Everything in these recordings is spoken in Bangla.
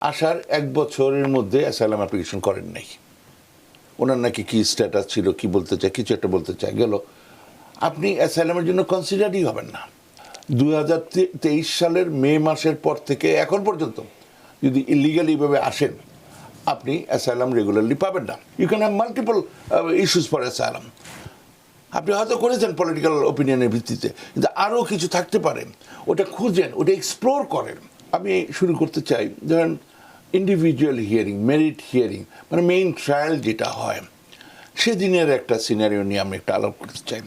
আসার ১ বছরের মধ্যে অ্যাসাইলাম অ্যাপ্লিকেশন করেন নাই। ওনার নাকি কি স্ট্যাটাস ছিল, কি বলতে চায়, কিছু একটা বলতে চায়, গেল। আপনি অ্যাসাইলামের জন্য কনসিডারই হবেন না। 2023 সালের মে মাসের পর থেকে এখন পর্যন্ত যদি ইলিগালি ভাবে আসেন, আপনি অ্যাসাইলাম রেগুলারলি পাবেন না। You can have multiple issues for asylum. আপনি হয়তো করেছেন পলিটিক্যাল ওপিনিয়নের ভিত্তিতে, কিন্তু আরও কিছু থাকতে পারে। ওটা খুঁজেন, ওটা এক্সপ্লোর করেন। আমি শুরু করতে চাই, ধরেন ইন্ডিভিজুয়াল হিয়ারিং, মেরিট হিয়ারিং, মানে মেইন ট্রায়াল যেটা হয়, সেদিনের একটা সিনারিও নিয়ে আমি একটা আলাপ করতে চাই।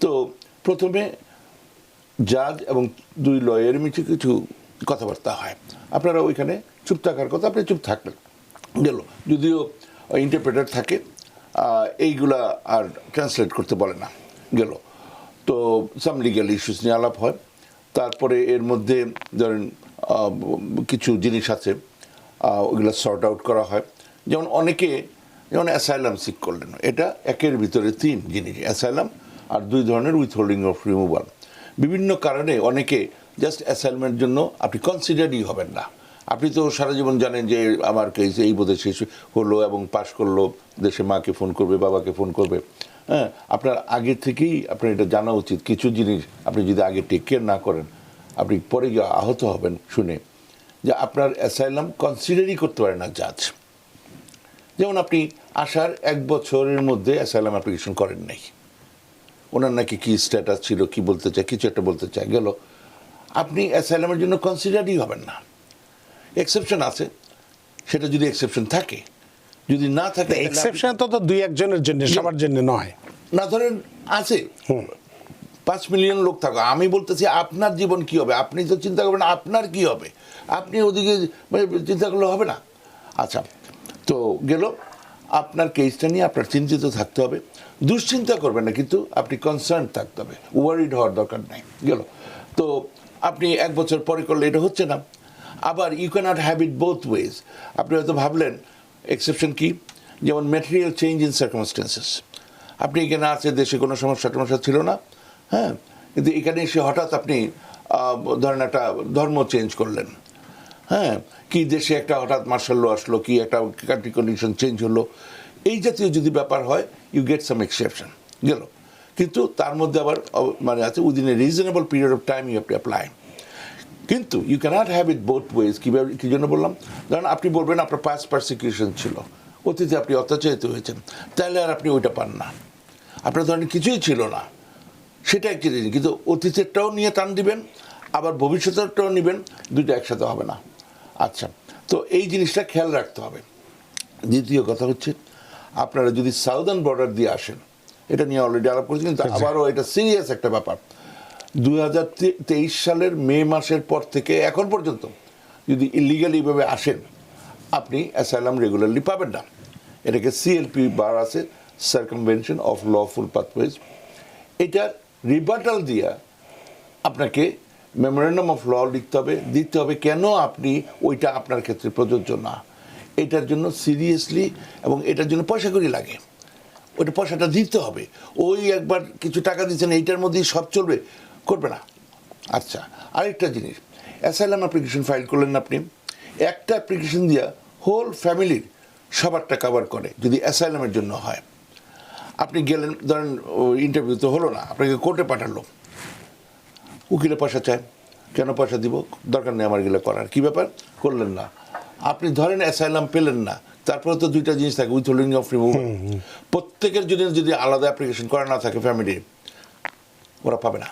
তো প্রথমে জাজ এবং দুই লয়ারের মিছে কিছু কথাবার্তা হয়। আপনারা ওইখানে চুপ থাকার কথা, আপনি চুপ থাকলেন, গেল। যদিও ইন্টারপ্রেটার থাকে, এইগুলা আর ট্রান্সলেট করতে বলে না, গেল। তো সাম লিগ্যাল ইস্যুস নিয়ে আলাপ হয়। তারপরে এর মধ্যে ধরেন কিছু জিনিস আছে, ওইগুলো সর্ট আউট করা হয়। যেমন অনেকে যেমন অ্যাসাইলাম সিক করলেন, এটা একের ভিতরে 3 জিনিস, অ্যাসাইলাম আর 2 ধরনের উইথহোল্ডিং অফ রিমুভাল। বিভিন্ন কারণে অনেকে জাস্ট অ্যাসাইলমেন্টের জন্য আপনি কনসিডারই হবেন না। আপনি তো সারা জীবন জানেন যে আমার কেস এই বোধে শেষ হলো এবং পাশ করলো, দেশে মাকে ফোন করবে, বাবাকে ফোন করবে। হ্যাঁ, আপনার আগে থেকেই আপনার এটা জানা উচিত। কিছু জিনিস আপনি যদি আগে টেক কেয়ার না করেন, আপনি পরে গিয়ে আহত হবেন শুনে যে আপনার অ্যাসাইলাম কনসিডারই করতে পারে না জাজ। যেমন আপনি আসার 1 বছরের মধ্যে অ্যাসাইলাম অ্যাপ্লিকেশন করেন নাই। ওনার নাকি কি স্ট্যাটাস ছিল, কি বলতে চায়, কিছু একটা বলতে চায়, গেল। আপনি অ্যাসাইলামের জন্য কনসিডারই হবেন না। এক্সেপশন আছে, সেটা যদি এক্সেপশন থাকে, যদি না থাকে এক্সেপশন তো 2-1 জনের জন্য, সবার জন্য নয়। না, ধরেন আছে 5 মিলিয়ন লোক থাকো, আমি বলতেছি আপনার জীবন কি হবে, আপনি তো চিন্তা করবেন আপনার কি হবে, আপনি ওদিকে চিন্তা করলে হবে না। আচ্ছা, তো গেল। আপনার কেসটা নিয়ে আপনার চিন্তিত থাকতে হবে, দুশ্চিন্তা করবেন না, কিন্তু আপনি কনসার্ন থাকতে হবে, ওয়ারিড হওয়ার দরকার নাই, গেল। তো আপনি 1 বছর পরে করলে এটা হচ্ছে না। আবার you cannot have it both ways. আপনি হয়তো ভাবলেন এক্সেপশন কি, যেমন ম্যাটেরিয়াল চেঞ্জ ইন সার্কামস্টেন্সেস। আপনি এখানে আছে, দেশে কোনো সমস্যা টমস্যা ছিল না, হ্যাঁ, কিন্তু এখানে এসে হঠাৎ আপনি ধরেন একটা ধর্ম চেঞ্জ করলেন, হ্যাঁ, কি দেশে একটা হঠাৎ মার্শাল ল আসলো, কি একটা কান্ট্রি কন্ডিশন চেঞ্জ হলো, এই জাতীয় যদি ব্যাপার হয়, ইউ গেট সাম এক্সেপশন, গেল। কিন্তু তার মধ্যে আবার মানে আছে within a reasonable period of time you have to apply. কিন্তু you cannot have it both ways. কীভাবে, কী জন্য বললাম, ধরেন আপনি বলবেন আপনার পাস্ট পারসিকিউশন ছিল, অতীতে আপনি অত্যাচারিত হয়েছেন, তাহলে আর আপনি ওইটা পান না। আপনার ধরেন কিছুই ছিল না, সেটা একটি জিনিস, কিন্তু অতীতেরটাও নিয়ে টান দিবেন, আবার ভবিষ্যতেরটাও নেবেন, দুটো একসাথে হবে না। আচ্ছা, তো এই জিনিসটা খেয়াল রাখতে হবে। দ্বিতীয় কথা হচ্ছে, আপনারা যদি সাউদার্ন বর্ডার দিয়ে আসেন, এটা নিয়ে অলরেডি আলাপ করেছি, কিন্তু আবারও এটা সিরিয়াস একটা ব্যাপার। 2023 সালের মে মাসের পর থেকে এখন পর্যন্ত যদি ইলিগালি ভাবে আসেন, আপনি অ্যাসাইলাম রেগুলারলি পাবেন না। এটাকে সিএলপি বার আছে, সার্কামভেনশন অফ লফুল পাথওয়েজ। এটা রিবাটাল দিয়া আপনাকে মেমোরেন্ডাম অফ ল লিখতে হবে, দিতে হবে কেন আপনি ওইটা আপনার ক্ষেত্রে প্রযোজ্য না। এটার জন্য সিরিয়াসলি, এবং এটার জন্য পয়সা করি লাগে, ওইটা পয়সাটা দিতে হবে। ওই একবার কিছু টাকা দিচ্ছেন, এইটার মধ্যেই সব চলবে, করবে না। আচ্ছা, আরেকটা জিনিস, অ্যাসাইলাম অ্যাপ্লিকেশন ফাইল করলেন আপনি, একটা অ্যাপ্লিকেশন দিয়া হোল ফ্যামিলির সবারটা কভার করে যদি অ্যাসাইলামের জন্য হয়। আপনি গেলেন, ধরেন ইন্টারভিউ তো হলো না, আপনাকে কোর্টে পাঠালো, উকিলে পয়সা চায়, কেন পয়সা দিব, দরকার নেই আমার গেলে করার, কী ব্যাপার, করলেন না। আপনি ধরেন অ্যাসাইলাম পেলেন না, তারপরে তো 2টা জিনিস থাকে, উইথহোল্ডিং অফ রিমুভাল। প্রত্যেকের জন্য যদি আলাদা অ্যাপ্লিকেশন করা না থাকে ফ্যামিলির, ওরা পাবে না।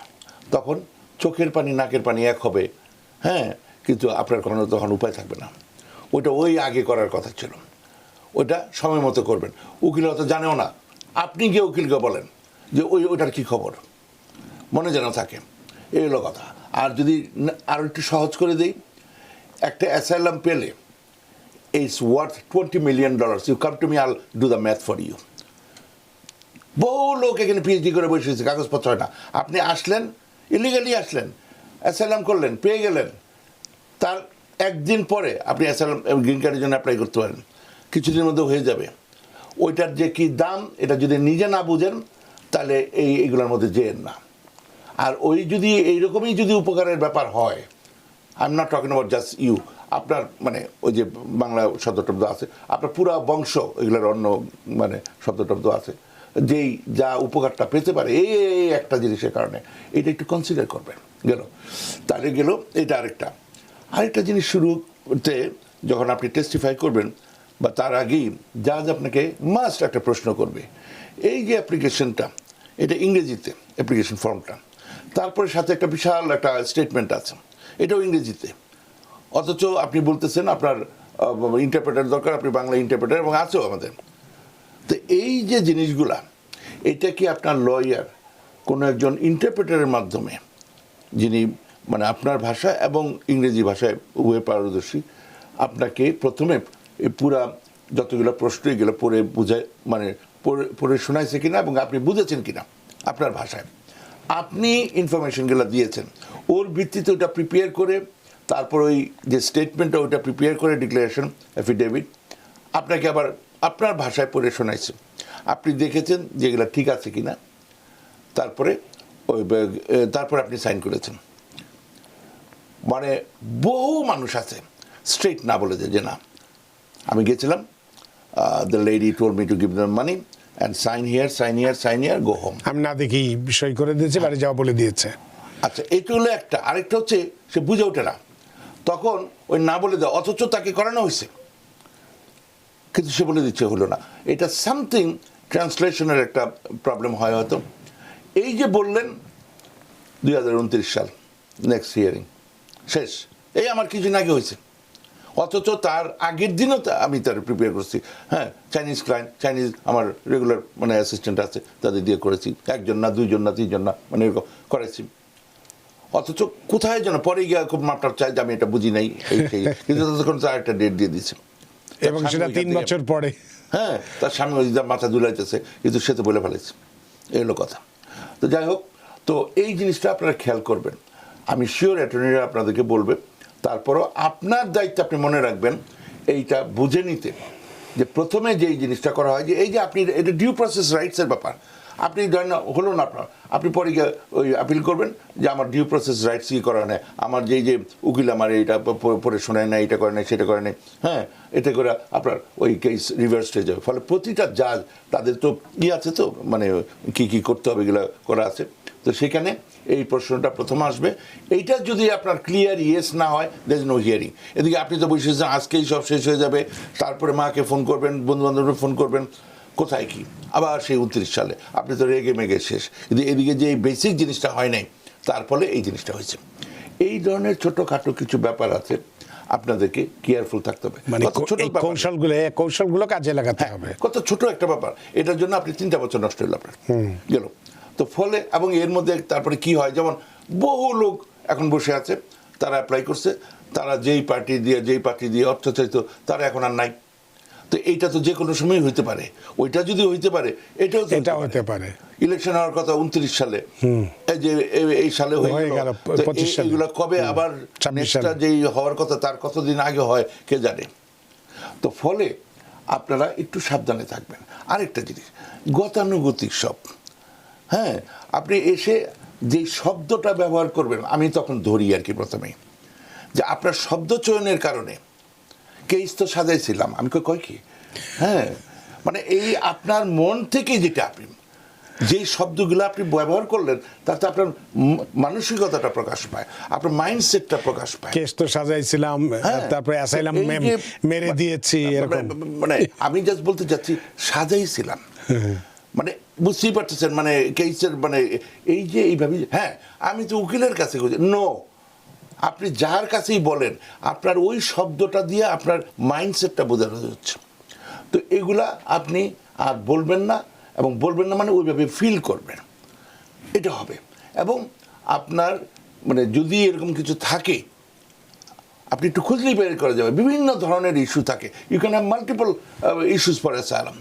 তখন চোখের পানি নাকের পানি এক হবে, হ্যাঁ, কিন্তু আপনার কোনো তখন উপায় থাকবে না। ওইটা ওই আগে করার কথা ছিল, ওইটা সময় মতো করবেন। উকিল হয়তো জানেও না, আপনি গিয়ে উকিলকে বলেন যে ওইটার কী খবর, মনে যেন থাকে, এই হলো কথা। আর যদি আরও একটু সহজ করে দিই, একটা অ্যাসাইলাম পেলে it's worth $20 million. You come to me, I'll do the math for you. বহু লোক এখানে পিএইচডি করে বসেছে, কাগজপত্র হয় না। আপনি আসলেন, ইলিগালি আসলেন, অ্যাসাইলাম করলেন, পেয়ে গেলেন, তার 1 দিন পরে আপনি অ্যাসাইলাম গ্রিন কার্ডের জন্য অ্যাপ্লাই করতে পারেন, কিছুদিনের মধ্যে হয়ে যাবে। ওইটার যে কি দাম, এটা যদি নিজে না বুঝেন, তাহলে এইগুলোর মধ্যে যেয়েন না। আর ওই যদি এইরকমই যদি উপকারের ব্যাপার হয়, I am not talking about just you, আপনার মানে ওই যে বাংলা শব্দটব্দ আছে, আপনার পুরা বংশ এগুলোর অন্য মানে শব্দটব্দ আছে, যেই যা উপকারটা পেতে পারে এই একটা জিনিসের কারণে এটা একটু কনসিডার করবেন। গেল, তাহলে গেল। এটা আরেকটা জিনিস শুরুতে যখন আপনি টেস্টিফাই করবেন বা তার আগেই জাজ আপনাকে মাস্ট একটা প্রশ্ন করবে, এই যে অ্যাপ্লিকেশনটা এটা ইংরেজিতে অ্যাপ্লিকেশন ফর্মটা, তারপরে সাথে একটা বিশাল একটা স্টেটমেন্ট আছে, এটাও ইংরেজিতে, অথচ আপনি বলতেছেন আপনার ইন্টারপ্রেটার দরকার, আপনি বাংলা ইন্টারপ্রেটার এবং আছেও আমাদের। তো এই যে জিনিসগুলা, এটা কি আপনার লয়ার কোনো একজন ইন্টারপ্রেটারের মাধ্যমে, যিনি মানে আপনার ভাষা এবং ইংরেজি ভাষায় উভয় পারদর্শী, আপনাকে প্রথমে পুরা যতগুলো প্রশ্ন এগুলো পড়ে বুঝায় মানে পড়ে শোনাইছে কিনা এবং আপনি বুঝেছেন কিনা আপনার ভাষায়, আপনি ইনফরমেশনগুলো দিয়েছেন, ওর ভিত্তিতে ওটা প্রিপেয়ার করে তারপর ওই যে স্টেটমেন্টটা ওইটা প্রিপেয়ার করে ডিক্লারেশন অ্যাফিডেভিট আপনাকে আবার আপনার ভাষায় পড়ে শোনাইছে, আপনি দেখেছেন যে এগুলো ঠিক আছে কিনা, তারপরে আপনি সাইন করেছেন। মানে বহু মানুষ আছে স্ট্রেট না বলে যে না আমি গেছিলাম, the lady told me to give them money and sign here go home, আমি না দেখি বিষয় করে দিয়েছে, বাড়ি যাওয়া বলে দিয়েছে। আচ্ছা, এটা হলো একটা। আরেকটা হচ্ছে সে বুঝে ওঠে না, তখন ওই না বলে দেয়, অথচ তাকে করানো হয়েছে কিন্তু সে বলে দিচ্ছে হলো না। এটা সামথিং ট্রান্সলেশনের একটা প্রবলেম হয় হয়তো। এই যে বললেন 2029 সাল নেক্সট হিয়ারিং শেষ, এই আমার কিছুদিন আগে হয়েছে, অথচ তার আগের দিনও আমি তার প্রিপেয়ার করছি। হ্যাঁ, চাইনিজ আমার রেগুলার মানে অ্যাসিস্ট্যান্ট আছে, তাদের দিয়ে করেছি, একজন না দুইজন না তিনজন না মানে এরকম করেছি। অথচ কোথায় যেন পরে গিয়ে খুব মাপটাপ চাই যে আমি এটা বুঝি নাই, কিন্তু ততক্ষণ তার একটা ডেট দিয়ে দিচ্ছে এবং সেটা 3 বছর পরে। হ্যাঁ, তার স্বামী ওই মাথা দুলাইতেছে, কিন্তু সে তো বলে ফেলেছে, এই হলো কথা। তো যাই হোক, তো এই জিনিসটা আপনারা খেয়াল করবেন, আমি শিওর অ্যাটর্নিরা আপনাদেরকে বলবে। তারপরও আপনার দায়িত্ব আপনি মনে রাখবেন এইটা বুঝে নিতে, যে প্রথমে যেই জিনিসটা করা হয় যে এই যে আপনি এটা ডিউ প্রসেস রাইটসের ব্যাপার, আপনি ধরেন হলো না আপনার, আপনি পরে গিয়ে ওই আপিল করবেন যে আমার ডিউ প্রসেস রাইটস কি করা নেই, আমার যেই যে উকিল আমার এইটা পড়ে শোনায় না, এটা করে নেই সেটা করে নেই, হ্যাঁ, এতে করে আপনার ওই কেস রিভার্স হয়ে যাবে। ফলে প্রতিটা জাজ তাদের তো আছে তো মানে কি করতে হবে এগুলো করা আছে, তো সেখানে এই প্রশ্নটা প্রথম আসবে। এইটা যদি আপনার ক্লিয়ার ইয়েস না হয়, দের ইজ নো হিয়ারিং। এদিকে আপনি তো বসেছেন আজকেই সব শেষ হয়ে যাবে, তারপরে মাকে ফোন করবেন, বন্ধু বান্ধবকে ফোন করবেন, কোথায় কি আবার সেই 29 সালে আপনি তো রেগে মেগে শেষ। কিন্তু এদিকে যে বেসিক জিনিসটা হয় নাই, তার ফলে এই জিনিসটা হয়েছে। এই ধরনের ছোটোখাটো কিছু ব্যাপার আছে, আপনাদেরকে কেয়ারফুল থাকতে হবে। মানে কৌশলগুলো কাজে লাগাতে হবে। কত ছোট একটা ব্যাপার, এটার জন্য আপনি 3টা বছর নষ্ট হলো আপনার গেল। তো ফলে এবং এর মধ্যে তারপরে কি হয়, যেমন বহু লোক এখন বসে আছে, তারা অ্যাপ্লাই করছে, তারা যেই পার্টি দিয়ে অর্থ চাইতো তারা এখন আর নাই। তো এইটা তো যে কোনো সময় হইতে পারে, ওইটা যদি হইতে পারে এটাও হতে পারে। ইলেকশন হওয়ার কথা 29 সালে, এই যে এই সালে হয়ে গেল, এইগুলো কবে আবার নেক্সটটা যেই হওয়ার কথা তার কতদিন আগে হয় কে জানে। তো ফলে আপনারা একটু সাবধানে থাকবেন। আরেকটা জিনিস, গতানুগতিক সব, হ্যাঁ, আপনি এসে যে শব্দটা ব্যবহার করবেন, আমি তখন ধরি আর কি প্রথমেই যে আপনার শব্দ চয়নের কারণে কেস তো সাজাইছিলাম, আমি কই কি, হ্যাঁ, মানে এই আপনার মন থেকে যেটা আপনি যে শব্দগুলো আপনি ব্যবহার করলেন তাতে আপনার মানসিকতাটা প্রকাশ পায়, আপনার মাইন্ডসেটটা প্রকাশ পায়। কেস তো সাজাইছিলাম, তারপরে অ্যাসাইলাম মেরে দিয়েছি, এরকম। মানে আমি জাস্ট বলতে চাচ্ছি সাজাইছিলাম, মানে বুঝতেই পারতেছেন, মানে কেসের মানে এই যে এইভাবে, হ্যাঁ আমি তো উকিলের কাছে নো, আপনি যার কাছেই বলেন আপনার ওই শব্দটা দিয়ে আপনার মাইন্ডসেটটা বোঝানো যাচ্ছে। তো এগুলা আপনি আর বলবেন না, এবং বলবেন না মানে ওইভাবে ফিল করবেন, এটা হবে। এবং আপনার মানে যদি এরকম কিছু থাকে আপনি একটু খুঁজলেই বের করা যাবে, বিভিন্ন ধরনের ইস্যু থাকে, you can have multiple issues for asylum.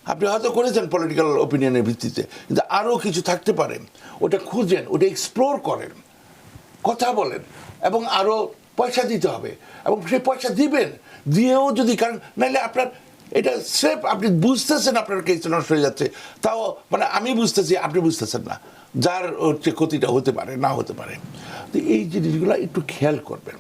আপনি হয়তো করেছেন পলিটিক্যাল ওপিনিয়নের ভিত্তিতে, কিন্তু আরও কিছু থাকতে পারে, ওটা খুঁজেন, ওটা এক্সপ্লোর করেন, কথা বলেন, এবং আরও পয়সা দিতে হবে, এবং সেই পয়সা দিবেন, দিয়েও যদি, কারণ নাহলে আপনার এটা স্রেফ আপনি বুঝতেছেন আপনার কেস নষ্ট হয়ে যাচ্ছে, তাও মানে আমি বুঝতেছি আপনি বুঝতেছেন না, যার হচ্ছে ক্ষতিটা হতে পারে না হতে পারে। তো এই জিনিসগুলো একটু খেয়াল করবেন।